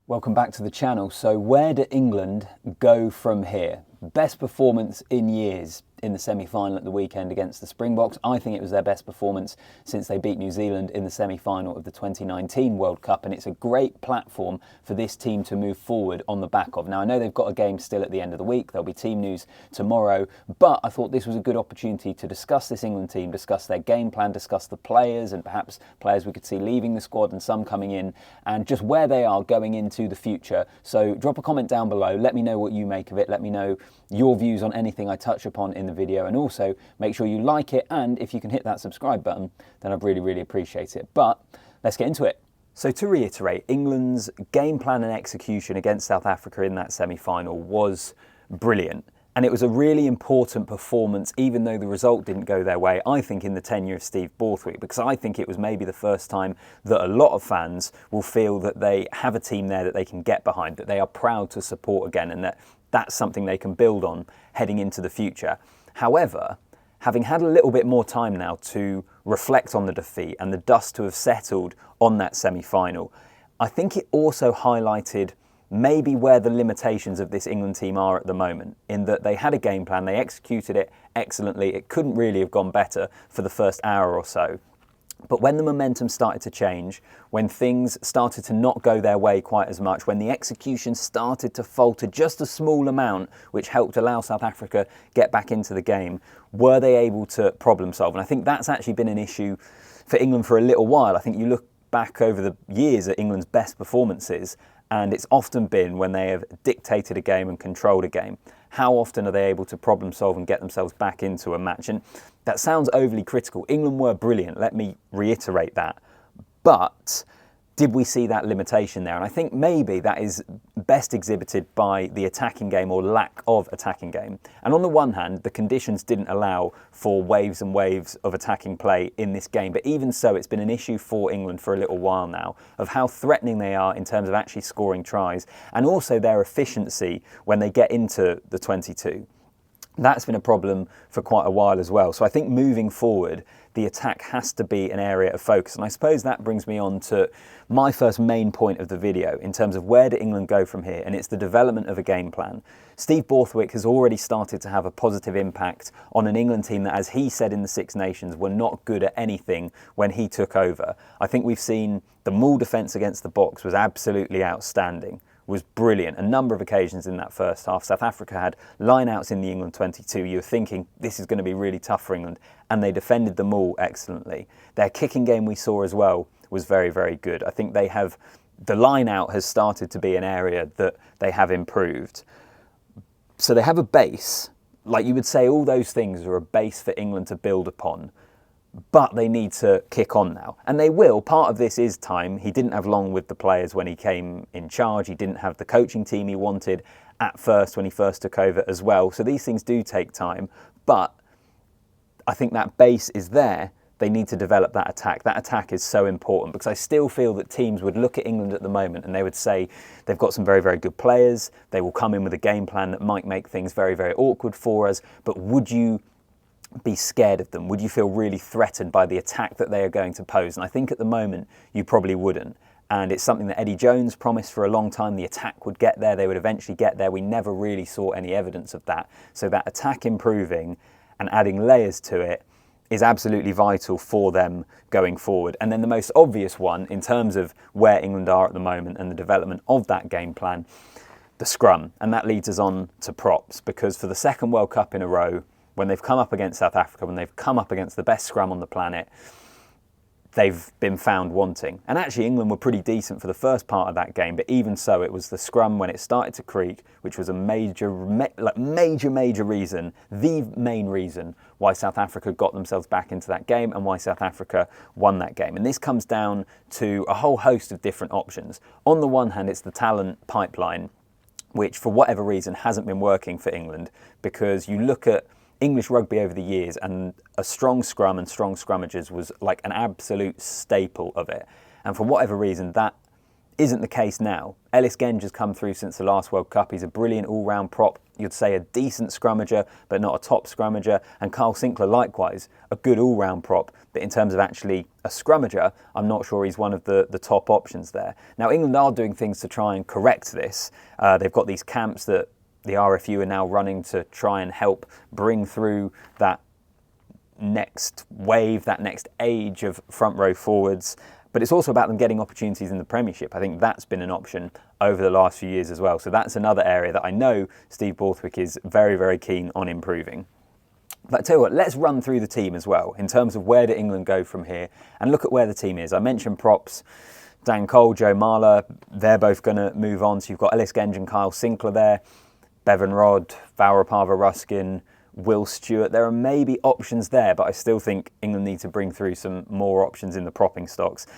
Welcome back to the channel. So where do England go from here? Best performance in years in the semi-final at the weekend against the Springboks. I think it was their best performance since they beat New Zealand in the semi-final of the 2019 World Cup, and it's a great platform for this team to move forward on the back of. Now, I know they've got a game still at the end of the week. There'll be team news tomorrow, but I thought this was a good opportunity to discuss this England team, discuss their game plan, discuss the players, and perhaps players we could see leaving the squad and some coming in, and just where they are going into the future. So drop a comment down below. Let me know what you make of it. Let me know your views on anything I touch upon in the video, and also make sure you like it, and if you can hit that subscribe button, then I'd really appreciate it. But let's get into it. So to reiterate, England's game plan and execution against South Africa in that semi-final was brilliant, and it was a really important performance, even though the result didn't go their way, I think, in the tenure of Steve Borthwick, because I think it was maybe the first time that a lot of fans will feel that they have a team there that they can get behind, that they are proud to support again, and that's something they can build on heading into the future. However, having had a little bit more time now to reflect on the defeat and the dust to have settled on that semi-final, I think it also highlighted maybe where the limitations of this England team are at the moment, in that they had a game plan, they executed it excellently, it couldn't really have gone better for the first hour or so. But when the momentum started to change, when things started to not go their way quite as much, when the execution started to falter just a small amount, which helped allow South Africa get back into the game, were they able to problem solve? And I think that's actually been an issue for England for a little while. I think you look back over the years at England's best performances, and it's often been when they have dictated a game and controlled a game. How often are they able to problem solve and get themselves back into a match? And that sounds overly critical. England were brilliant, let me reiterate that. But did we see that limitation there? And I think maybe that is best exhibited by the attacking game, or lack of attacking game. And on the one hand, the conditions didn't allow for waves and waves of attacking play in this game. But even so, it's been an issue for England for a little while now of how threatening they are in terms of actually scoring tries, and also their efficiency when they get into the 22. That's been a problem for quite a while as well. So I think moving forward, the attack has to be an area of focus. And I suppose that brings me on to my first main point of the video in terms of where do England go from here, and it's the development of a game plan. Steve Borthwick has already started to have a positive impact on an England team that, as he said in the Six Nations, were not good at anything when he took over. I think we've seen the maul defence against the Boks was absolutely outstanding, was brilliant. A number of occasions in that first half, South Africa had line-outs in the England 22. You were thinking this is going to be really tough for England, and they defended the maul excellently. Their kicking game we saw as well was very good. I think the line-out has started to be an area that they have improved. So they have a base, like you would say all those things are a base for England to build upon. But they need to kick on now. And they will. Part of this is time. He didn't have long with the players when he came in charge. He didn't have the coaching team he wanted at first when he first took over as well. So these things do take time. But I think that base is there. They need to develop that attack. That attack is so important, because I still feel that teams would look at England at the moment and they would say they've got some very good players. They will come in with a game plan that might make things very awkward for us. But would you be scared of them? Would you feel really threatened by the attack that they are going to pose? And I think at the moment you probably wouldn't. And it's something that Eddie Jones promised for a long time. The attack would get there. They would eventually get there. We never really saw any evidence of that. So that attack improving and adding layers to it is absolutely vital for them going forward. And then the most obvious one in terms of where England are at the moment and the development of that game plan, the scrum. And that leads us on to props, because for the second World Cup in a row, when they've come up against South Africa, when they've come up against the best scrum on the planet, they've been found wanting. And actually England were pretty decent for the first part of that game, but even so, it was the scrum when it started to creak, which was a major reason, the main reason why South Africa got themselves back into that game and why South Africa won that game. And this comes down to a whole host of different options. On the one hand, it's the talent pipeline, which for whatever reason hasn't been working for England, because you look at English rugby over the years, and a strong scrum and strong scrummages was like an absolute staple of it. And for whatever reason, that isn't the case now. Ellis Genge has come through since the last World Cup. He's a brilliant all-round prop, you'd say a decent scrummager, but not a top scrummager. And Kyle Sinclair, likewise, a good all-round prop. But in terms of actually a scrummager, I'm not sure he's one of the top options there. Now, England are doing things to try and correct this. They've got these camps that the RFU are now running to try and help bring through that next wave, that next age of front row forwards. But it's also about them getting opportunities in the Premiership. I think that's been an option over the last few years as well. So that's another area that I know Steve Borthwick is very, very keen on improving. But I tell you what, let's run through the team as well in terms of where do England go from here and look at where the team is. I mentioned props. Dan Cole, Joe Marler, they're both going to move on. So you've got Ellis Genge and Kyle Sinclair there, Bevan Rodd, Vaurapava Ruskin, Will Stewart. There are maybe options there, but I still think England need to bring through some more options in the propping stocks.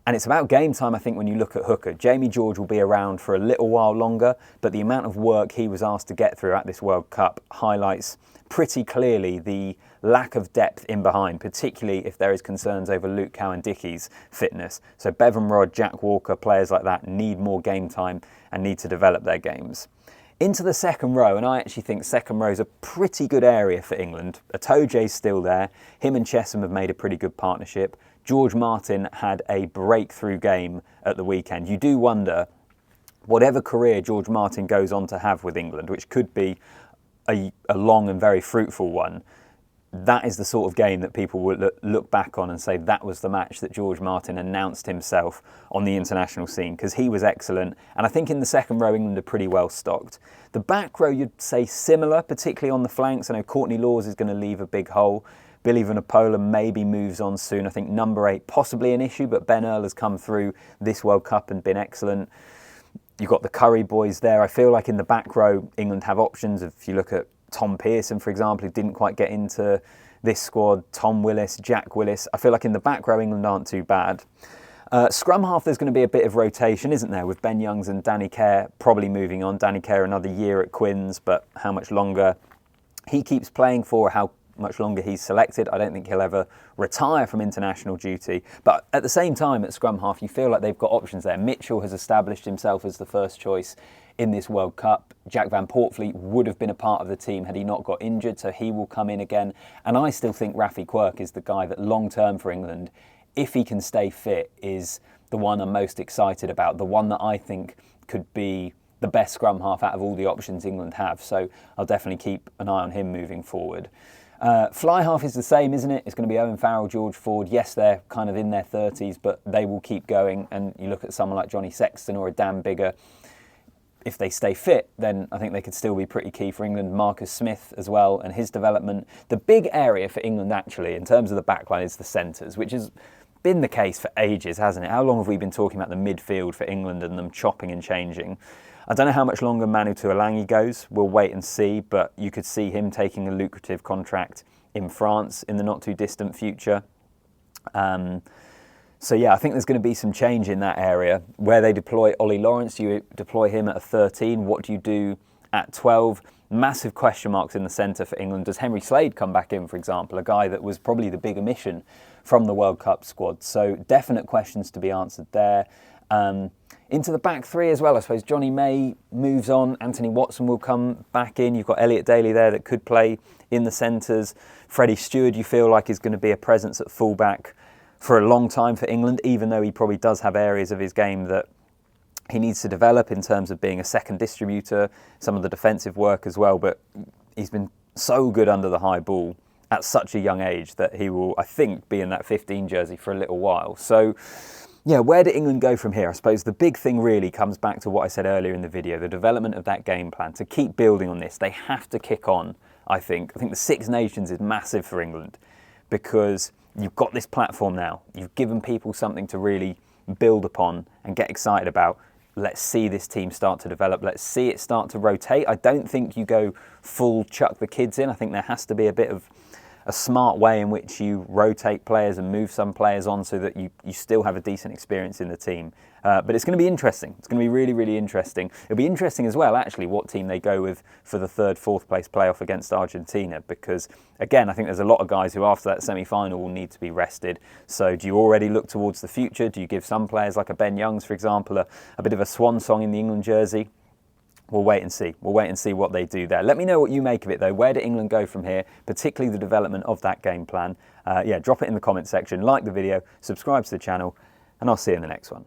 And it's about game time, I think, when you look at hooker. Jamie George will be around for a little while longer, but the amount of work he was asked to get through at this World Cup highlights pretty clearly the lack of depth in behind, particularly if there is concerns over Luke Cowan-Dickey's fitness. So Bevan Rodd, Jack Walker, players like that need more game time and need to develop their games. Into the second row, and I actually think second row is a pretty good area for England. Atoje's still there. Him and Chesham have made a pretty good partnership. George Martin had a breakthrough game at the weekend. You do wonder, whatever career George Martin goes on to have with England, which could be a long and very fruitful one, that is the sort of game that people will look back on and say that was the match that George Martin announced himself on the international scene, because he was excellent. And I think in the second row, England are pretty well stocked. The back row, you'd say similar, particularly on the flanks. I know Courtney Laws is going to leave a big hole. Billy Vunipola maybe moves on soon. I think number 8, possibly an issue, but Ben Earl has come through this World Cup and been excellent. You've got the Curry boys there. I feel like in the back row, England have options. If you look at Tom Pearson, for example, who didn't quite get into this squad, Tom Willis, Jack Willis. I feel like in the back row, England aren't too bad. Scrum half, there's going to be a bit of rotation, isn't there, with Ben Youngs and Danny Kerr probably moving on. Danny Kerr another year at Quins, but how much longer he keeps playing for, how much longer he's selected. I don't think he'll ever retire from international duty. But at the same time, at scrum half, you feel like they've got options there. Mitchell has established himself as the first choice in this World Cup. Jack Van Poortvliet would have been a part of the team had he not got injured, so he will come in again. And I still think Rafi Quirk is the guy that long-term for England, if he can stay fit, is the one I'm most excited about, the one that I think could be the best scrum half out of all the options England have. So I'll definitely keep an eye on him moving forward. Fly half is the same, isn't it? It's going to be Owen Farrell, George Ford. Yes, they're kind of in their 30s, but they will keep going. And you look at someone like Johnny Sexton or a Dan Biggar, if they stay fit, then I think they could still be pretty key for England. Marcus Smith as well and his development. The big area for England actually in terms of the backline is the centres, which has been the case for ages, hasn't it? How long have we been talking about the midfield for England and them chopping and changing? I don't know how much longer Manu Tuolangi goes. We'll wait and see, but you could see him taking a lucrative contract in France in the not too distant future. So yeah, I think there's going to be some change in that area. Where they deploy Ollie Lawrence, do you deploy him at a 13? What do you do at 12? Massive question marks in the centre for England. Does Henry Slade come back in, for example, a guy that was probably the big omission from the World Cup squad? So definite questions to be answered there. Into the back three as well, I suppose. Johnny May moves on. Anthony Watson will come back in. You've got Elliot Daly there that could play in the centres. Freddie Stewart, you feel like, is going to be a presence at fullback for a long time for England, even though he probably does have areas of his game that he needs to develop in terms of being a second distributor, some of the defensive work as well. But he's been so good under the high ball at such a young age that he will, I think, be in that 15 jersey for a little while. So yeah, where do England go from here? I suppose the big thing really comes back to what I said earlier in the video, the development of that game plan. To keep building on this, they have to kick on, I think. I think the Six Nations is massive for England because you've got this platform now. You've given people something to really build upon and get excited about. Let's see this team start to develop. Let's see it start to rotate. I don't think you go full chuck the kids in. I think there has to be a bit of a smart way in which you rotate players and move some players on so that you still have a decent experience in the team. But it's going to be interesting. It's going to be really, really interesting. It'll be interesting as well, actually, what team they go with for the third, fourth place playoff against Argentina. Because, again, I think there's a lot of guys who after that semi-final will need to be rested. So do you already look towards the future? Do you give some players like a Ben Youngs, for example, a bit of a swan song in the England jersey? we'll wait and see. We'll wait and see what they do there. Let me know what you make of it, though. Where do England go from here, particularly the development of that game plan? Yeah, drop it in the comment section, like the video, subscribe to the channel, and I'll see you in the next one.